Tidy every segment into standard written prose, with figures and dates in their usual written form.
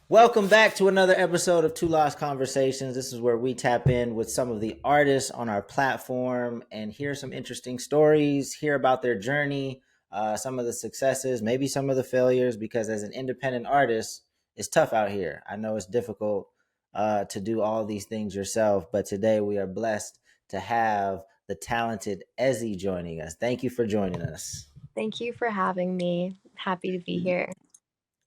Welcome back to another episode of Two Lost Conversations. This is where we tap in with some of the artists on our platform and hear some interesting stories, hear about their journey, some of the successes, maybe some of the failures, because as an independent artist, it's tough out here. I know it's difficult to do all these things yourself, but today we are blessed to have the talented EZI joining us. Thank you for joining us. Thank you for having me. Happy to be here.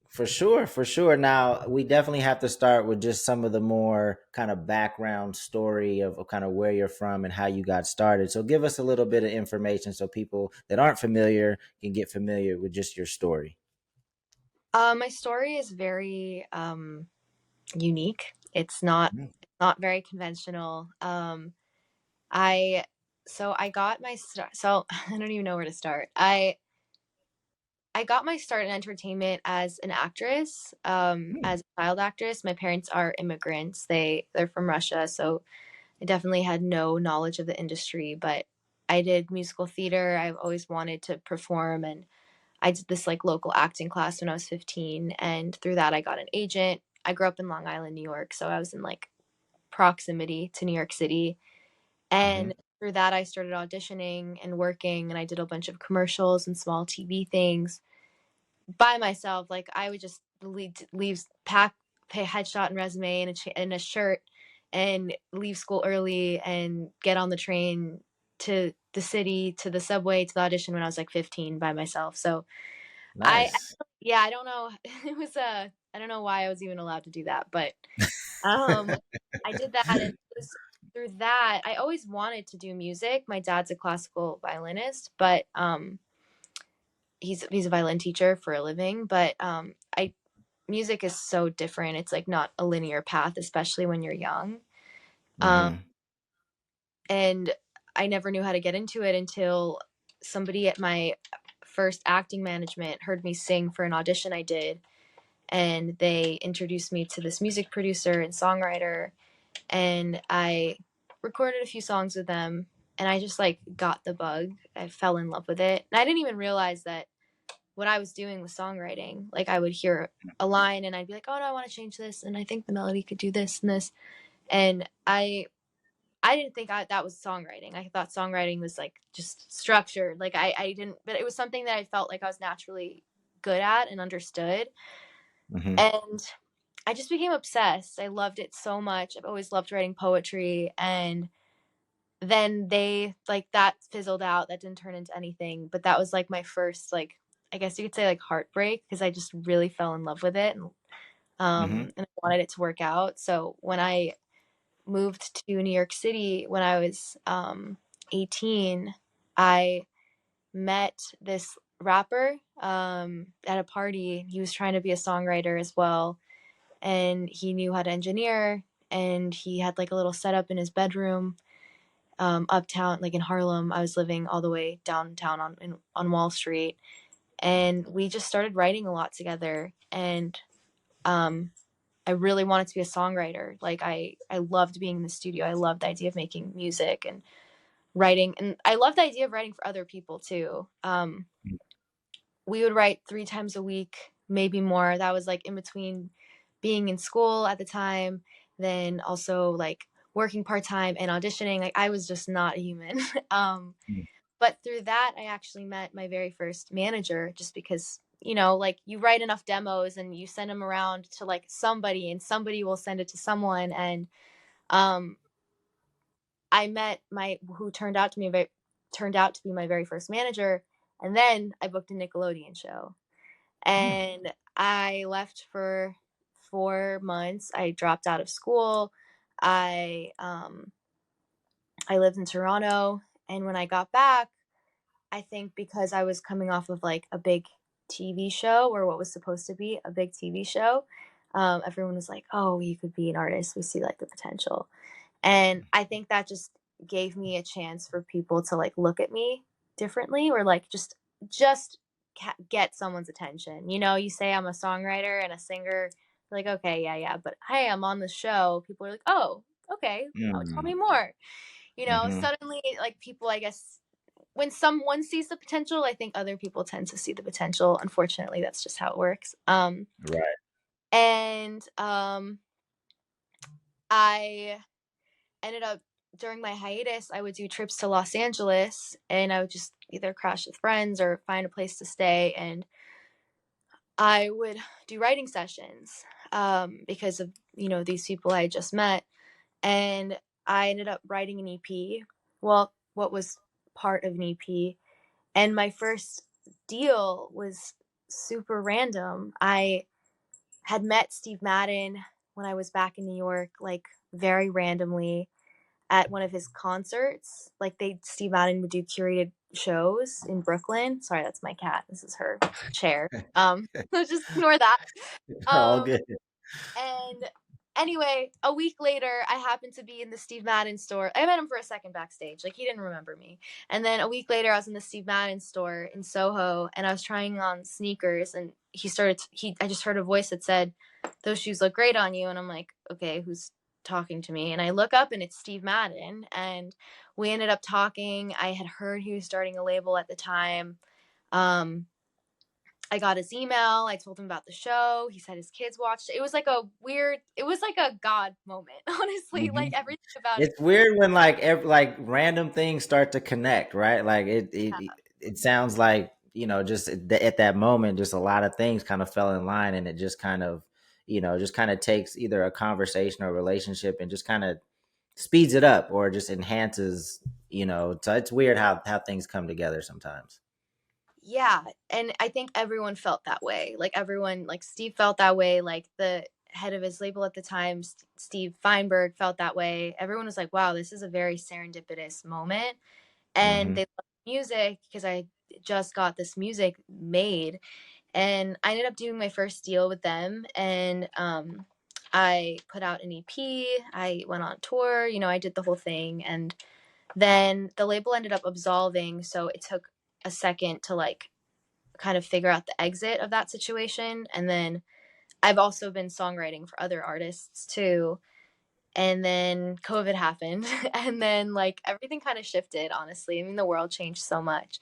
For sure, for sure. Now, we definitely have to start with just some of the more kind of background story of kind of where you're from and how you got started. So, give us a little bit of information so people that aren't familiar can get familiar with just your story. My story is very unique. It's not very conventional. I I got my start. So I don't even know where to start. I got my start in entertainment as an actress, Mm. as a child actress. My parents are immigrants. They're from Russia, so I definitely had no knowledge of the industry. But I did musical theater. I've always wanted to perform, and I did this like local acting class when I was 15, and through that I got an agent. I grew up in Long Island, New York, so I was in like proximity to New York City. Mm-hmm. And through that I started auditioning and working, and I did a bunch of commercials and small TV things by myself. Like I would just pack pay headshot and resume and a shirt and leave school early and get on the train to the city, to the subway, to the audition when I was like 15 by myself. So I Nice. yeah, I don't know. It was I don't know why I was even allowed to do that, but um I did that, and it was through that I always wanted to do music. My dad's a classical violinist, but he's a violin teacher for a living, but I music is so different. It's like not a linear path, especially when you're young. Um Mm-hmm. and I never knew how to get into it until somebody at my first acting management heard me sing for an audition I did, and they introduced me to this music producer and songwriter, and I recorded a few songs with them, and I just like got the bug. I fell in love with it, and I didn't even realize that what I was doing was songwriting. Like I would hear a line and I'd be like, oh no, I want to change this, and I think the melody could do this and this, and I didn't think that was songwriting. I thought songwriting was like just structured. Like I didn't, but it was something that I felt like I was naturally good at and understood. Mm-hmm. And I just became obsessed. I loved it so much. I've always loved writing poetry. And then they like that fizzled out. That didn't turn into anything. But that was like my first, like, I guess you could say like heartbreak, because I just really fell in love with it, Mm-hmm. and I wanted it to work out. So when I moved to New York City when I was 18, I met this rapper at a party. He was trying to be a songwriter as well, and he knew how to engineer, and he had like a little setup in his bedroom uptown, like in Harlem. I was living all the way downtown on Wall Street, and we just started writing a lot together. And um, I really wanted to be a songwriter. Like I loved being in the studio. I loved the idea of making music and writing, and I loved the idea of writing for other people too. We would write 3 times a week, maybe more. That was like in between being in school at the time, then also like working part time and auditioning. Like I was just not a human. But through that, I actually met my very first manager, just because, like you write enough demos and you send them around to like somebody, and somebody will send it to someone. And um, I met my who turned out to be my very first manager, and then I booked a Nickelodeon show, Mm-hmm. and I left for 4 months. I dropped out of school. I um, I lived in Toronto, and when I got back, I think because I was coming off of like a big TV show, or what was supposed to be a big TV show, everyone was like, "Oh, you could be an artist. We see like the potential." And I think that just gave me a chance for people to like look at me differently, or like just get someone's attention. You say I'm a songwriter and a singer, like, okay, yeah, yeah, but hey, I'm on the show. People are like, oh, okay, oh, tell me more. Mm-hmm. Suddenly, like, people, I guess, when someone sees the potential, I think other people tend to see the potential. Unfortunately, that's just how it works. Right. And I ended up, during my hiatus, I would do trips to Los Angeles, and I would just either crash with friends or find a place to stay, and I would do writing sessions, because of, these people I had just met. And I ended up writing an EP. Well, what was part of an EP. And my first deal was super random. I had met Steve Madden when I was back in New York, like very randomly at one of his concerts. Like Steve Madden would do curated shows in Brooklyn. Sorry, that's my cat. This is her chair. So just ignore that. All Um, good. and anyway, a week later, I happened to be in the Steve Madden store. I met him for a second backstage. Like, he didn't remember me. And then a week later, I was in the Steve Madden store in Soho, and I was trying on sneakers. And I just heard a voice that said, "Those shoes look great on you." And I'm like, okay, who's talking to me? And I look up, and it's Steve Madden. And we ended up talking. I had heard he was starting a label at the time. Um, I got his email. I told him about the show. He said his kids watched it. It was like a God moment, honestly. Hmm. Like, everything about it. It's weird when like like random things start to connect, right? Like it sounds like, just at that moment, just a lot of things kind of fell in line, and it just kind of, just kind of takes either a conversation or a relationship and just kind of speeds it up or just enhances, so it's weird how things come together sometimes. Yeah. And I think everyone felt that way. Like, everyone, like Steve felt that way. Like, the head of his label at the time, Steve Feinberg, felt that way. Everyone was like, wow, this is a very serendipitous moment. And Hmm. they loved music because I just got this music made. And I ended up doing my first deal with them. And I put out an EP. I went on tour. I did the whole thing. And then the label ended up absolving. So it took a second to, like, kind of figure out the exit of that situation. And then I've also been songwriting for other artists too. And then COVID happened. And then, like, everything kind of shifted, honestly. I mean, the world changed so much.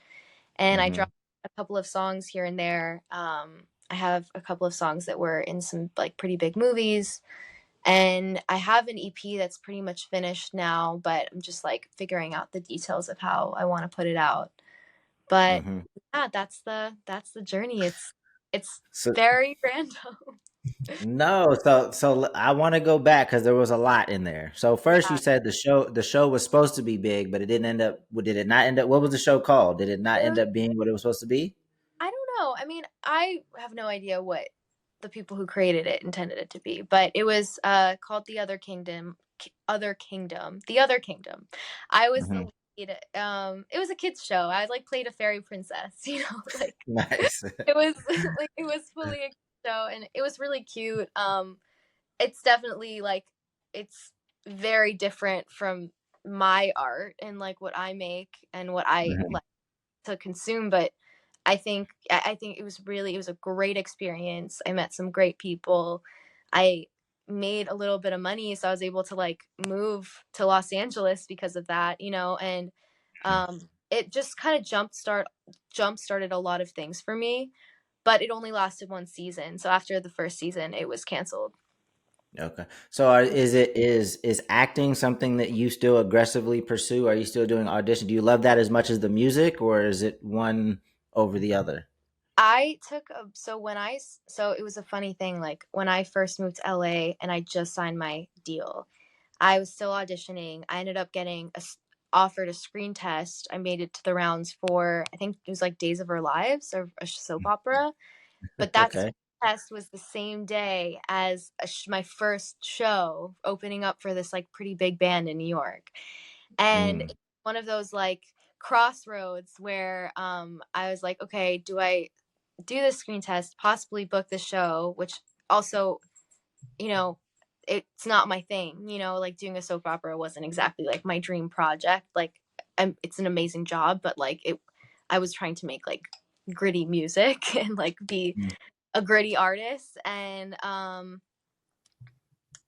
And I Hmm. dropped a couple of songs here and there. I have a couple of songs that were in some, like, pretty big movies. And I have an EP that's pretty much finished now, but I'm just, like, figuring out the details of how I want to put it out. But Hmm. yeah, that's the journey. It's So very random. no, so I want to go back because there was a lot in there. So first, you Yeah. said the show was supposed to be big, but it didn't end up. Did it not end up? What was the show called? Did it not It end was, up being what it was supposed to be? I don't know. I mean, I have no idea what the people who created it intended it to be, but it was called The Other Kingdom. Other Kingdom. The Other Kingdom. I was the Hmm. lead. It was a kids show. I, like, played a fairy princess, like, Nice. it was like, it was fully a show, and it was really cute. It's definitely, like, it's very different from my art and, like, what I make and what I Mhm. like to consume. But I think it was a great experience. I met some great people. I made a little bit of money, so I was able to, like, move to Los Angeles because of that, and it just kind of jump started a lot of things for me. But it only lasted one season, so after the first season it was canceled. Okay. So is acting something that you still aggressively pursue? Are you still doing audition? Do you love that as much as the music, or is it one over the other? I took a so when I s- so it was a funny thing, like, when I first moved to LA and I just signed my deal. I was still auditioning. I ended up getting offered a screen test. I made it to the rounds for, I think it was like Days of Our Lives, or a soap opera. But that Okay. test was the same day as my first show opening up for this, like, pretty big band in New York. And Mm. it's one of those, like, crossroads where I was like, okay, do I do this screen test, possibly book the show, which also, you know, it's not my thing, like, doing a soap opera wasn't exactly, like, my dream project. Like, it's an amazing job, but, like, I was trying to make, like, gritty music and, like, be Mm. a gritty artist. And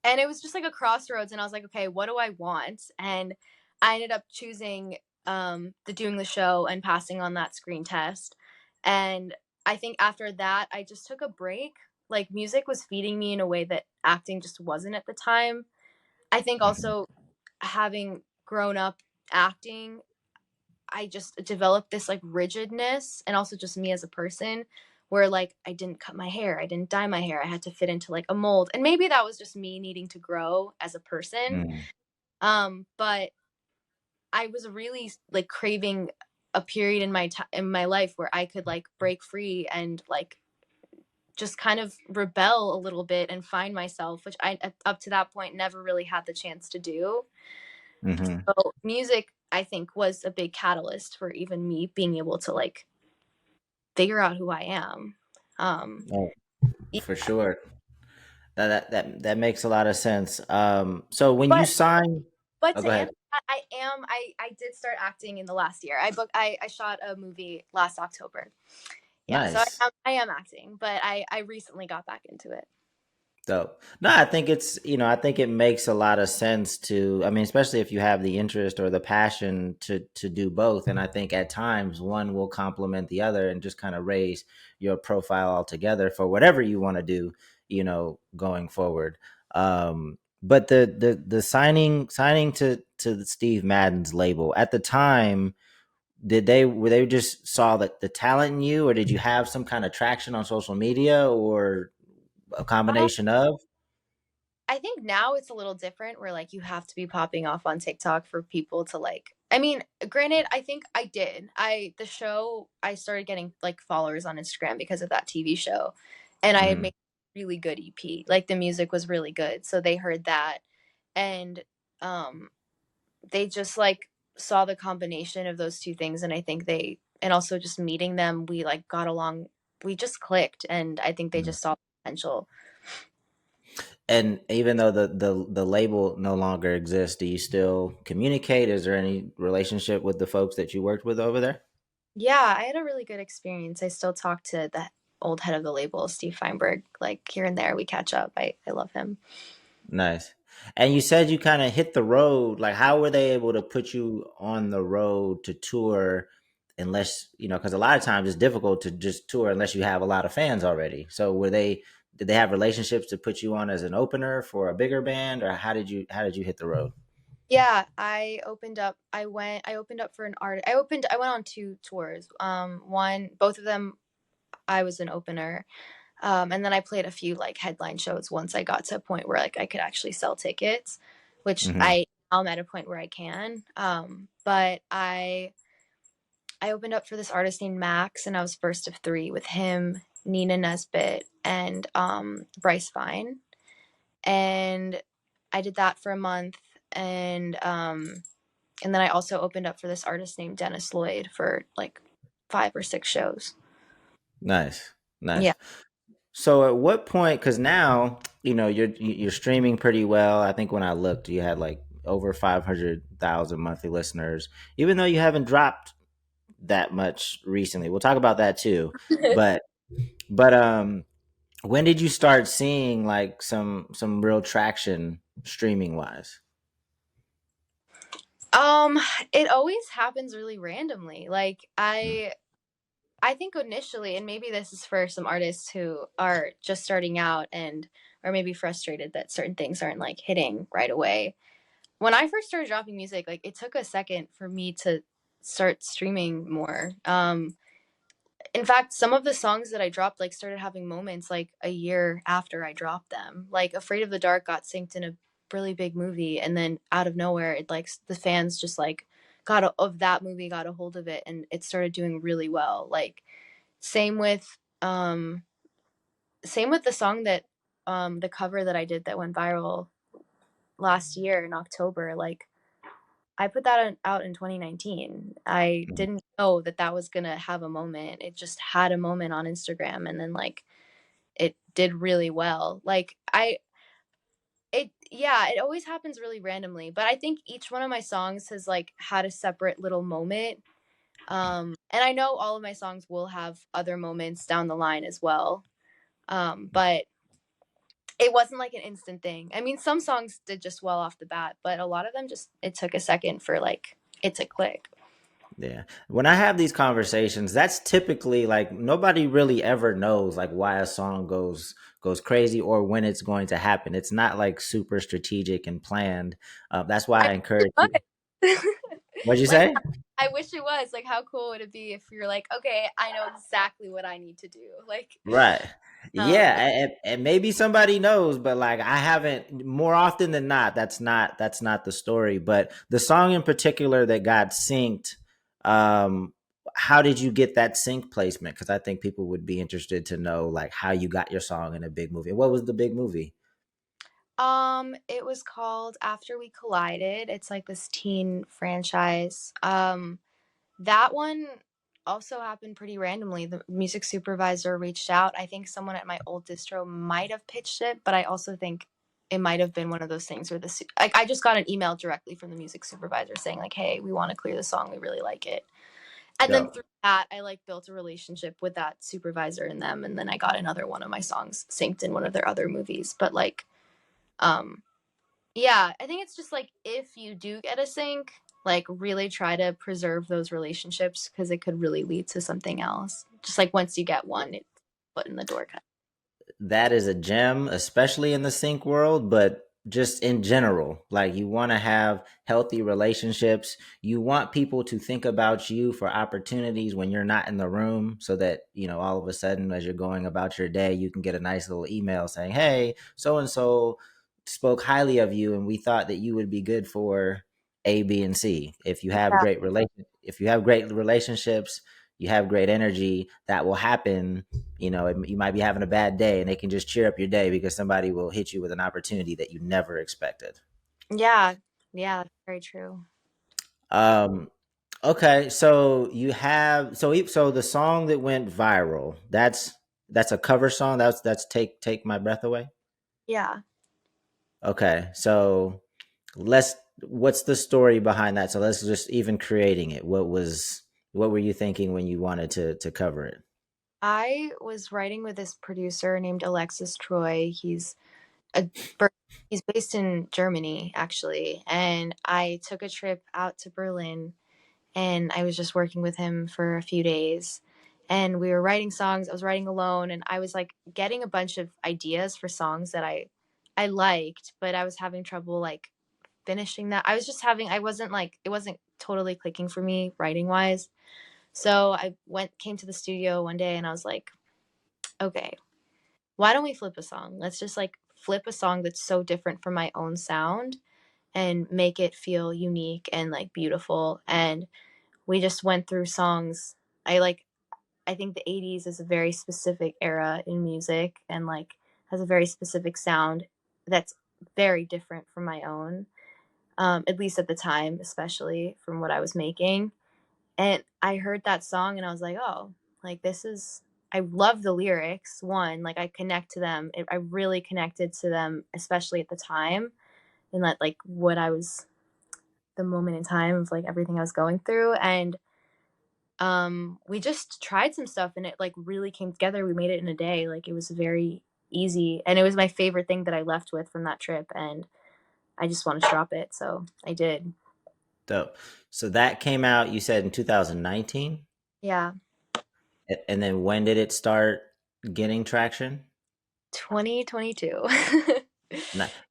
it was just like a crossroads, and I was like, okay, what do I want? And I ended up choosing the doing the show and passing on that screen test. And I think after that I just took a break. like music was feeding me in a way that acting just wasn't at the time. I think Mhm. also having grown up acting, I just developed this like rigidness, and also just me as a person, where like I didn't cut my hair, I didn't dye my hair, I had to fit into like a mold. And maybe that was just me needing to grow as a person. Mhm. But I was really like craving a period in in my life where I could like break free and like just kind of rebel a little bit and find myself, which I up to that point never really had the chance to do. Mhm. So music, I think, was a big catalyst for even me being able to like figure out who I am. Um, Oh, yeah. for sure. That makes a lot of sense. So when you but sign, but oh, to go answer ahead. that, I did start acting in the last year. I shot a movie last October. Yeah, so Nice. I am acting, but I recently got back into it. Dope. No, I think it's, I think it makes a lot of sense to, I mean, especially if you have the interest or the passion to do both. And I think at times one will complement the other and just kind of raise your profile altogether for whatever you want to do, going forward. But the signing to Steve Madden's label at the time, were they just saw the talent in you, or did you have some kind of traction on social media, or a Um, combination of? I think now it's a little different where like you have to be popping off on TikTok for people to like. I mean, granted, I think I did. The show, I started getting like followers on Instagram because of that TV show, and I Mhm. made a really good EP. Like the music was really good, so they heard that, and um they just like saw the combination of those two things, and I think they, and also just meeting them, we like got along, we just clicked, and I think they Mhm. just saw the potential. And even though the label no longer exists, do you still communicate? Is there any relationship with the folks that you worked with over there? Yeah, I had a really good experience. I still talk to the old head of the label, Steve Feinberg, like here and there we catch up. I love him. Nice. And you said you kind of hit the road. Like, how were they able to put you on the road to tour? Unless, because a lot of times it's difficult to just tour unless you have a lot of fans already. So did they have relationships to put you on as an opener for a bigger band, or how did you hit the road? Yeah, I opened up for an artist. I went on two tours. Both of them I was an opener. And then I played a few like headline shows once I got to a point where like I could actually sell tickets, which Hmm. I'm at a point where I can. But I opened up for this artist named Max, and I was first of three with him, Nina Nesbitt, and Bryce Vine. And I did that for a month, and then I also opened up for this artist named Dennis Lloyd for like 5 or 6 shows. Nice, Yeah. nice. So at what point? Because now you're streaming pretty well. I think when I looked, you had like over 500,000 monthly listeners. Even though you haven't dropped that much recently, we'll talk about that too. But but when did you start seeing like some real traction streaming wise? um, it always happens really randomly. Like I think initially, and maybe this is for some artists who are just starting out and are maybe frustrated that certain things aren't like hitting right away. When I first started dropping music, like it took a second for me to start streaming more. In fact, some of the songs that I dropped like started having moments like a year after I dropped them. Like Afraid of the Dark got synced in a really big movie, and then out of nowhere it like the fans just like of that movie got a hold of it, and it started doing really well. Like same with um same with the song that the cover that I did that went viral last year in October. Like I put that out in 2019. I didn't know that that was going to have a moment. It just had a moment on Instagram, and then like it did really well. Like yeah, it always happens really randomly, but I think each one of my songs has like had a separate little moment. And I know all of my songs will have other moments down the line as well. But it wasn't like an instant thing. I mean, some songs did just well off the bat, but a lot of them just it took a second for like it to click. Yeah. When I have these conversations, that's typically like nobody really ever knows like why a song goes crazy or when it's going to happen. It's not like super strategic and planned. That's why I I wish encourage you. it was. What'd you Like, say? I wish it was. Like, how cool would it be if you're like, okay, I know exactly what I need to do. Like, Right. um, Yeah, and maybe somebody knows, but like I haven't more often than not, that's not the story. But the song in particular that got synced, um, how did you get that sync placement? Because I think people would be interested to know like how you got your song in a big movie. What was the big movie? it was called After We Collided. It's like this teen franchise. That one also happened pretty randomly. The music supervisor reached out. I think someone at my old distro might have pitched it, but I also think it might have been one of those things where like I just got an email directly from the music supervisor saying like, "Hey, we want to clear the song. We really like it." And then Dope. through that, I like built a relationship with that supervisor and them, and then I got another one of my songs synced in one of their other movies. But like, um, yeah, I think it's just like if you do get a sync, like really try to preserve those relationships because it could really lead to something else. Just like once you get one, it's foot in the door. That is a gem, especially in the sync world, but just in general. Like you want to have healthy relationships. You want people to think about you for opportunities when you're not in the room so that, all of a sudden as you're going about your day, you can get a nice little email saying, "Hey, so and so spoke highly of you and we thought that you would be good for A, B, and C." Yeah, If you have great relationships, you have great energy, that will happen. You might be having a bad day and they can just cheer up your day because somebody will hit you with an opportunity that you never expected. yeah, yeah. That's very true. um okay, so so the song that went viral, that's a cover song. That's take my breath away. Yeah, Okay, so let's what's the story behind that? So let's just even creating it, what were you thinking when you wanted to cover it? I was writing with this producer named Alexis Troy. a he's based in Germany actually, and I took a trip out to Berlin and I was just working with him for a few days. And we were writing songs. I was writing alone, and I was like getting a bunch of ideas for songs that I liked, but I was having trouble like finishing that. I wasn't like it wasn't totally clicking for me writing wise. So I came to the studio one day and I was like, okay, why don't we flip a song? Let's just like flip a song that's so different from my own sound and make it feel unique and like beautiful. And we just went through songs. I think the 80s is a very specific era in music and like has a very specific sound that's very different from my own, at least at the time, especially from what I was making. And I heard that song and I was like, oh, like this is, I love the lyrics. One, like I connect to them. I really connected to them, especially at the time, and that like what I was, the moment in time of like everything I was going through. And we just tried some stuff and it like really came together. We made it in a day. Like it was very easy and it was my favorite thing that I left with from that trip, and I just wanted to drop it, so I did. Dope. So that came out, you said in 2019? Yeah. And then when did it start getting traction? 2022.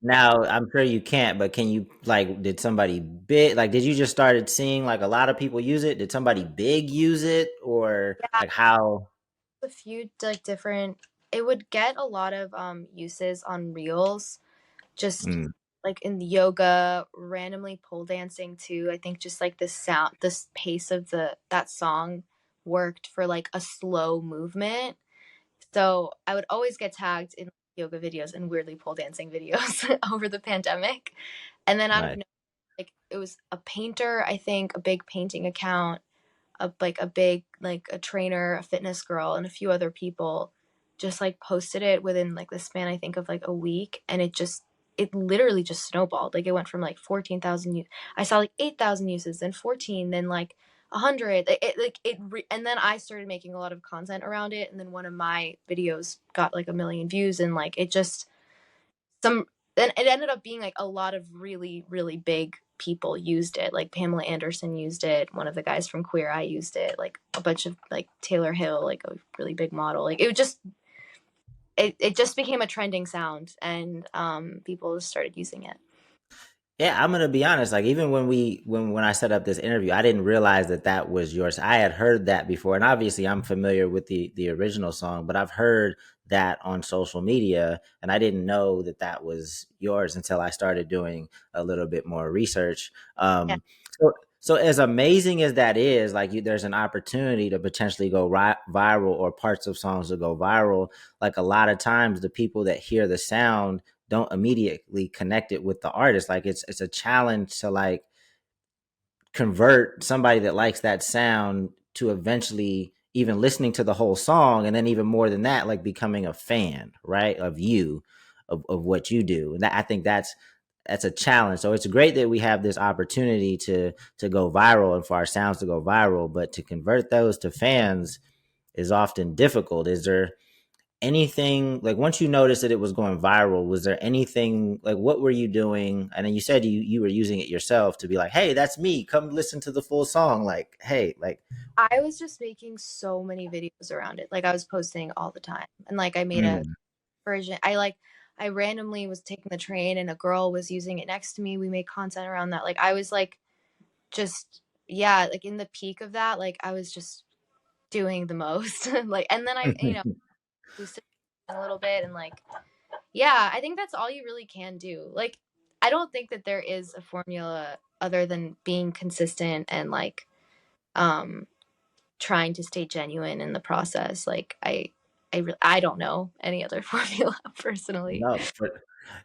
Now, I'm sure you can't, but can you like did somebody big like did you just started seeing like a lot of people use it? Did somebody big use it or Yeah, like how? a few like different, it would get a lot of uses on reels, just Mm, like in yoga, randomly pole dancing too. I think just like the sound, this pace of the that song worked for like a slow movement. So I would always get tagged in yoga videos and weirdly pole dancing videos over the pandemic. And then out of nice. nowhere, like it was a painter, I think, a big painting account, a big like a trainer, a fitness girl, and a few other people just like posted it within like the span I think of like a week, and it literally just snowballed. Like it went from like 14,000 I saw like 8,000 uses, then 14, then like 100. And then I started making a lot of content around it, and then one of my videos got like a million views, and like it just some then it ended up being like a lot of really really big people used it. Like Pamela Anderson used it, one of the guys from Queer Eye used it, like a bunch of like Taylor Hill, like a really big model. Like it just became a trending sound, and people just started using it. Yeah, I'm gonna be honest. Like even when I set up this interview, I didn't realize that that was yours. I had heard that before, and obviously I'm familiar with the original song, but I've heard that on social media, and I didn't know that that was yours until I started doing a little bit more research. Yeah. So as amazing as that is, like there's an opportunity to potentially go viral, or parts of songs to go viral. Like a lot of times, the people that hear the sound don't immediately connect it with the artist. Like it's a challenge to like convert somebody that likes that sound to eventually even listening to the whole song, and then even more than that, like becoming a fan, right, of you, of what you do. And that, I think that's a challenge. So it's great that we have this opportunity to go viral and for our sounds to go viral, but to convert those to fans is often difficult. Is there anything, like once you noticed that it was going viral, was there anything, like what were you doing? And then you said you were using it yourself to be like, hey, that's me, come listen to the full song, like, hey, like. I was just making so many videos around it. Like I was posting all the time. And like I made a Mm. version. I randomly was taking the train and a girl was using it next to me. We made content around that. Like I was like just yeah, like in the peak of that, like I was just doing the most. Like and then I, boosted a little bit and like yeah, I think that's all you really can do. Like I don't think that there is a formula other than being consistent and like um trying to stay genuine in the process. Like I don't know any other formula personally. No,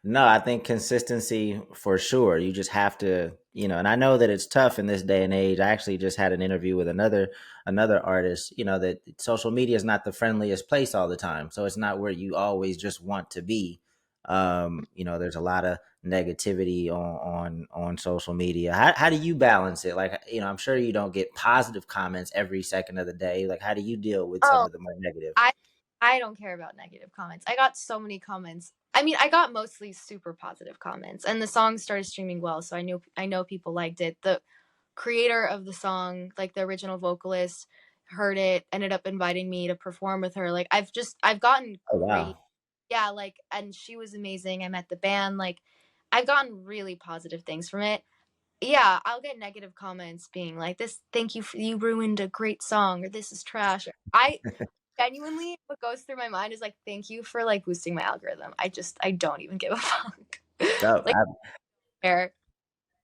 no, I think consistency for sure. You just have to, and I know that it's tough in this day and age. I actually just had an interview with another artist, that social media is not the friendliest place all the time. So it's not where you always just want to be. There's a lot of negativity on social media. How do you balance it? Like, I'm sure you don't get positive comments every second of the day. Like, how do you deal with some Oh, of the more negative? I I don't care about negative comments. I got so many comments. I mean, I got mostly super positive comments, and the song started streaming well, so I know people liked it. The creator of the song, like the original vocalist, heard it, ended up inviting me to perform with her. Like I've gotten Oh great, wow. yeah, like and she was amazing. I met the band, like I've gotten really positive things from it. Yeah, I'll get negative comments being like this, thank you for, you ruined a great song, or this is trash. I genuinely, what goes through my mind is like, thank you for like boosting my algorithm. I don't even give a fuck. No, Like care.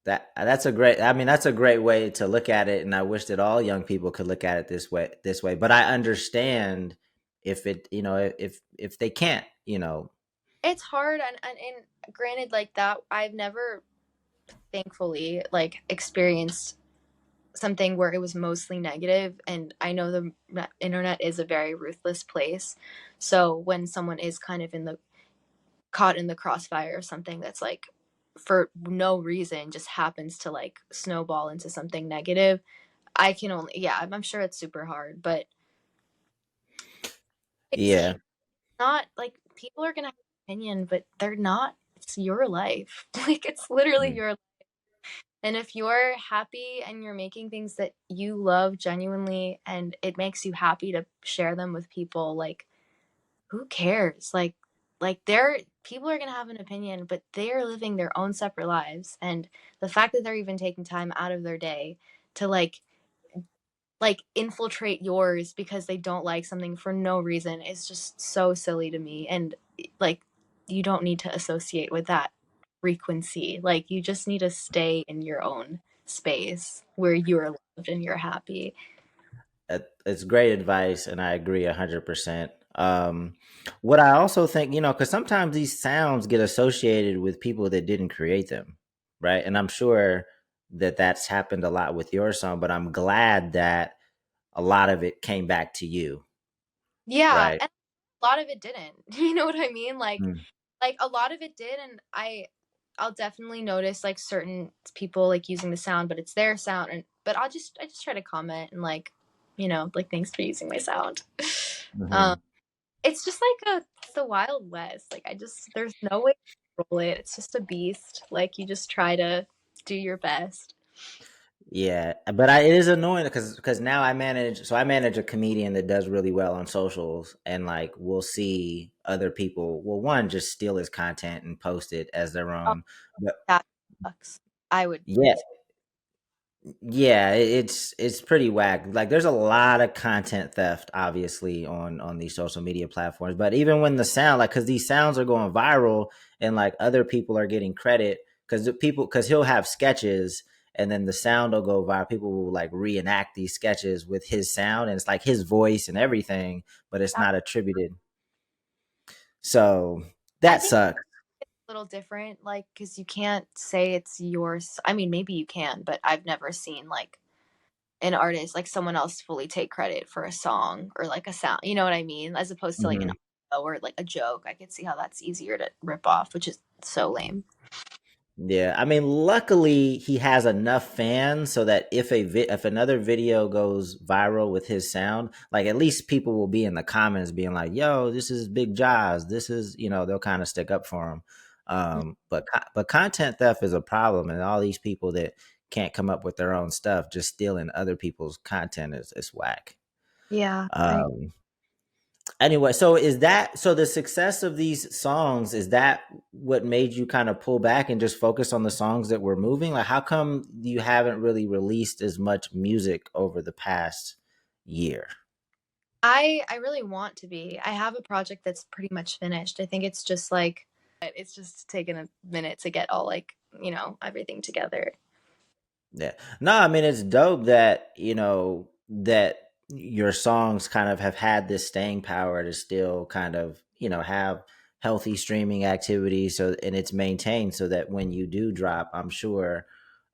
that's a great, I mean, that's a great way to look at it, and I wish that all young people could look at it this way, but I understand if it, if they can't, It's hard and granted like that I've never thankfully like experienced something where it was mostly negative, and I know the internet is a very ruthless place. So when someone is kind of in the caught in the crossfire of something that's like for no reason just happens to like snowball into something negative, I can only yeah, I'm sure it's super hard, but it's yeah, not like people are gonna have an opinion, but they're not. It's your life. Like it's literally mm, your life. And if you're happy and you're making things that you love genuinely and it makes you happy to share them with people, like who cares? Like they're people are gonna have an opinion, but they're living their own separate lives. And the fact that they're even taking time out of their day to like infiltrate yours because they don't like something for no reason is just so silly to me. And like you don't need to associate with that frequency. Like you just need to stay in your own space where you're loved and you're happy. it's great advice, and I agree 100%. What I also think, because sometimes these sounds get associated with people that didn't create them, right? And I'm sure that that's happened a lot with your song, but I'm glad that a lot of it came back to you, Yeah, right? and a lot of it didn't. You know what I mean? Mm. Like a lot of it did, and I'll definitely notice like certain people like using the sound, but it's their sound, and but I just try to comment and like, like thanks for using my sound. um, Hmm. it's just like it's the Wild West. Like I just there's no way to control it. It's just a beast. Like you just try to do your best. Yeah, but it is annoying because now I manage a comedian that does really well on socials, and like we'll see other people. Well, one just steal his content and post it as their Oh, own. But that sucks. I would yeah, yeah, it's pretty whack. Like there's a lot of content theft, obviously, on these social media platforms. But even when the sound, like, because these sounds are going viral, and like other people are getting credit because he'll have sketches, and then the sound will go viral. People will like reenact these sketches with his sound, and it's like his voice and everything, but it's that, not attributed. So I that think sucks. it's a little different, like, because you can't say it's yours. I mean, maybe you can, but I've never seen like an artist, like someone else fully take credit for a song or like a sound. You know what I mean? As opposed to like an Mhm. audio or like a joke. I could see how that's easier to rip off, which is so lame. Yeah, I mean, luckily he has enough fans so that if another video goes viral with his sound, like at least people will be in the comments being like, "Yo, this is Big Jaws. This is," they'll kind of stick up for him. But content theft is a problem, and all these people that can't come up with their own stuff, just stealing other people's content is whack. Yeah, I Um, Anyway, so the success of these songs, is that what made you kind of pull back and just focus on the songs that were moving? Like how come you haven't really released as much music over the past year? I really want to be. I have a project that's pretty much finished. I think it's just like it's just taken a minute to get all like, everything together. Yeah. No, I mean it's dope that, that your songs kind of have had this staying power to still kind of, have healthy streaming activity, so and it's maintained so that when you do drop, I'm sure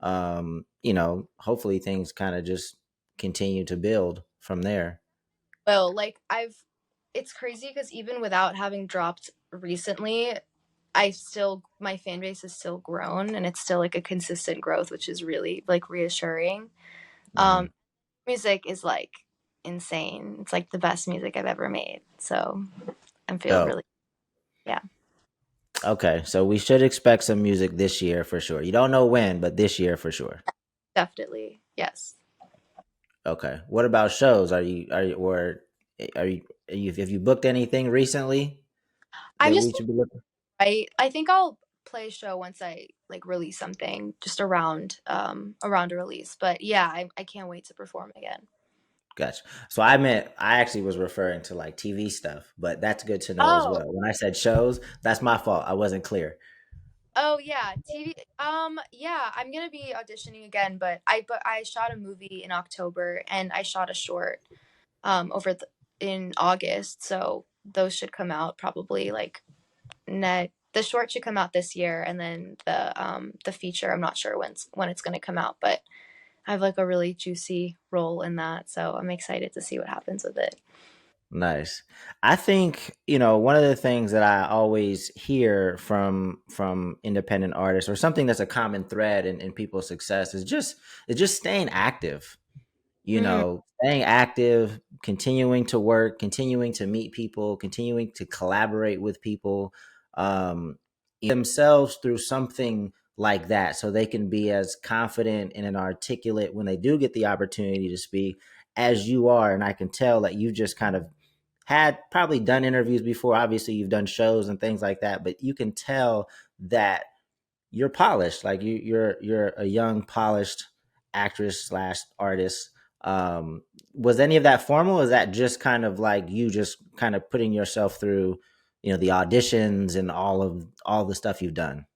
hopefully things kind of just continue to build from there. Well, like it's crazy because even without having dropped recently, my fan base is still grown and it's still like a consistent growth, which is really like reassuring. Hmm. Music is like insane. It's like the best music I've ever made. So I feel Oh, really, yeah, okay. So we should expect some music this year for sure. You don't know when, but this year for sure. definitely. Yes. Okay. What about shows? Have you booked anything recently I'm that we just should be looking? I think I'll play a show once I like release something just around a release. But yeah, I can't wait to perform again. Gotcha. So I actually was referring to like TV stuff, but that's good to know as Oh, well. When I said shows, that's my fault. I wasn't clear. oh yeah, TV. Yeah, I'm gonna be auditioning again, but I shot a movie in October and I shot a short in August, so those should come out probably like net. The short should come out this year, and then the feature I'm not sure when it's gonna come out, but I have like a really juicy role in that, so I'm excited to see what happens with it. Nice. I think, one of the things that I always hear from independent artists, or something that's a common thread in people's success, is just staying active. Mm, Staying active, continuing to work, continuing to meet people, continuing to collaborate with people, um, themselves through something like that, so they can be as confident and an articulate when they do get the opportunity to speak as you are. And I can tell that you just kind of had probably done interviews before. Obviously, you've done shows and things like that, but you can tell that you're polished. Like you're a young, polished actress slash artist. Was any of that formal? Or is that just kind of like you just kind of putting yourself through, the auditions and all the stuff you've done?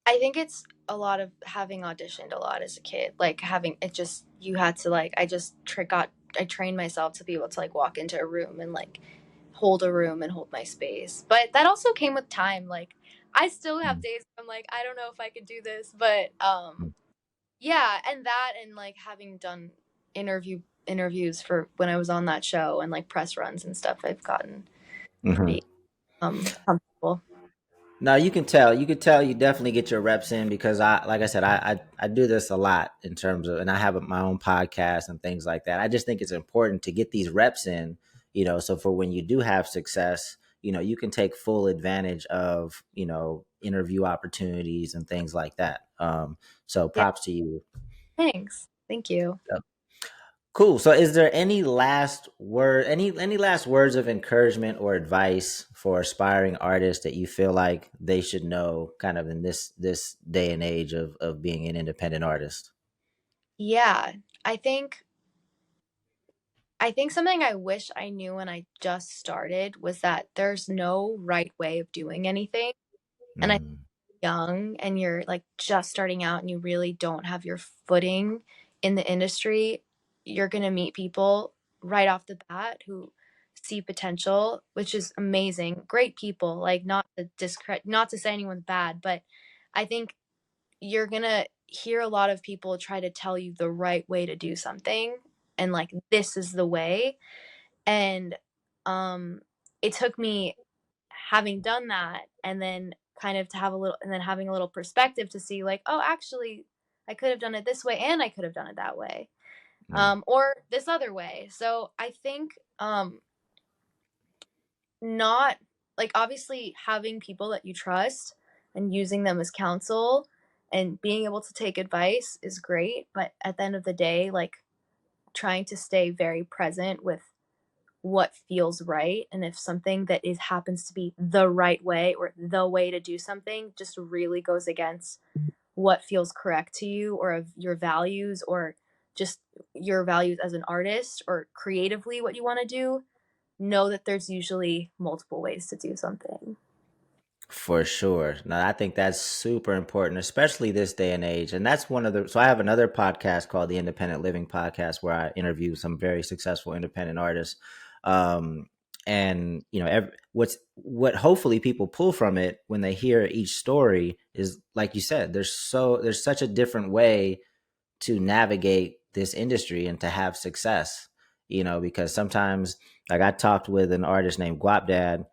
I think it's a lot of having auditioned a lot as a kid, like having it just you had to like I trained myself to be able to like walk into a room and like hold a room and hold my space. But that also came with time. Like I still have days where I'm like, I don't know if I could do this. But yeah, and that and like having done interviews for when I was on that show and like press runs and stuff, I've gotten Mm-hmm. pretty comfortable. No, you can tell. You can tell you definitely get your reps in because like I said, I do this a lot in terms of, and I have my own podcast and things like that. I just think it's important to get these reps in, so for when you do have success, you can take full advantage of, interview opportunities and things like that. So Yeah, props to you. thanks. Thank you. Cool. So is there any last words of encouragement or advice for aspiring artists that you feel like they should know kind of in this day and age of being an independent artist? Yeah, I think I think something I wish I knew when I just started was that there's no right way of doing anything. And I Mm, young and you're like just starting out and you really don't have your footing in the industry, you're going to meet people right off the bat who see potential, which is amazing. Great people, like not to say anyone's bad, but I think you're going to hear a lot of people try to tell you the right way to do something and like this is the way. And um it took me having done that and then kind of to have a little and then having a little perspective to see like, oh, actually I could have done it this way and I could have done it that way. mm. Or this other way. So I think not like obviously having people that you trust and using them as counsel and being able to take advice is great, but at the end of the day, like trying to stay very present with what feels right, and if something that is happens to be the right way or the way to do something just really goes against what feels correct to you or of your values or just your values as an artist or creatively what you want to do, know that there's usually multiple ways to do something. For sure. Now, I think that's super important, especially this day and age. And that's one of the, so I have another podcast called the Independent Living Podcast where I interview some very successful independent artists. Um, and what hopefully people pull from it when they hear each story is, like you said, there's such a different way to navigate this industry and to have success, because sometimes, like, I talked with an artist named Guap Dad,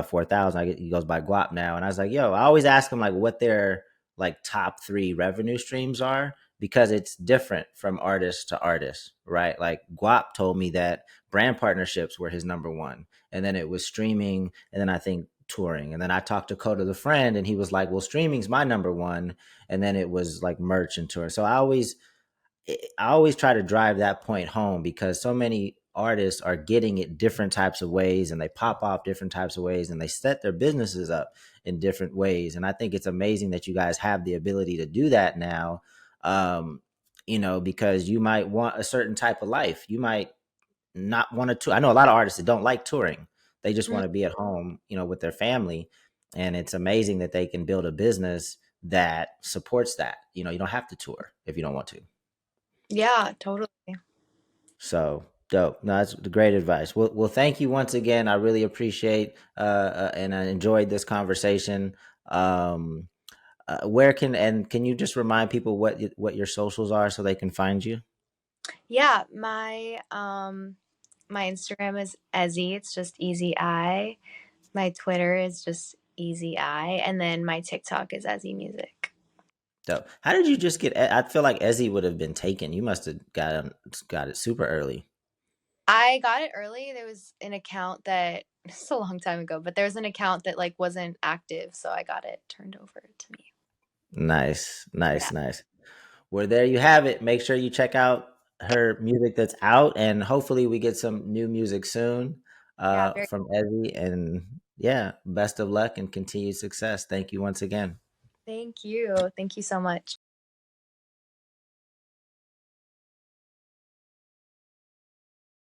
4000. He goes by Guap now. And I was like, yo, I always ask him like what their like top three revenue streams are, because it's different from artist to artist, right? Like Guap told me that brand partnerships were his number one. And then it was streaming. And then I think touring. And then I talked to Coda the Friend and he was like, well, streaming's my number one. And then it was like merch and tour. So I always try to drive that point home, because so many artists are getting it different types of ways, and they pop off different types of ways, and they set their businesses up in different ways. And I think it's amazing that you guys have the ability to do that now. Because you might want a certain type of life. You might not want to tour. I know a lot of artists that don't like touring. They just Mm, want to be at home, with their family. And it's amazing that they can build a business that supports that. You don't have to tour if you don't want to. yeah, totally. So dope. No, that's great advice. Well, thank you once again. I really appreciate and I enjoyed this conversation. Um, can you just remind people what your socials are so they can find you? Yeah, my Instagram is EZI, it's just easy I. My Twitter is just easy I, and then my TikTok is EZI Music. Dope. How did you just get? I feel like Ezzy would have been taken. You must have got it super early. I got it early. There was an account that this is a long time ago, but there was an account that like wasn't active, so I got it turned over to me. Nice, nice, Yeah. nice. Well, there you have it. Make sure you check out her music that's out, and hopefully we get some new music soon Yeah, very from Evie. And yeah, best of luck and continued success. Thank you once again. thank you. Thank you so much.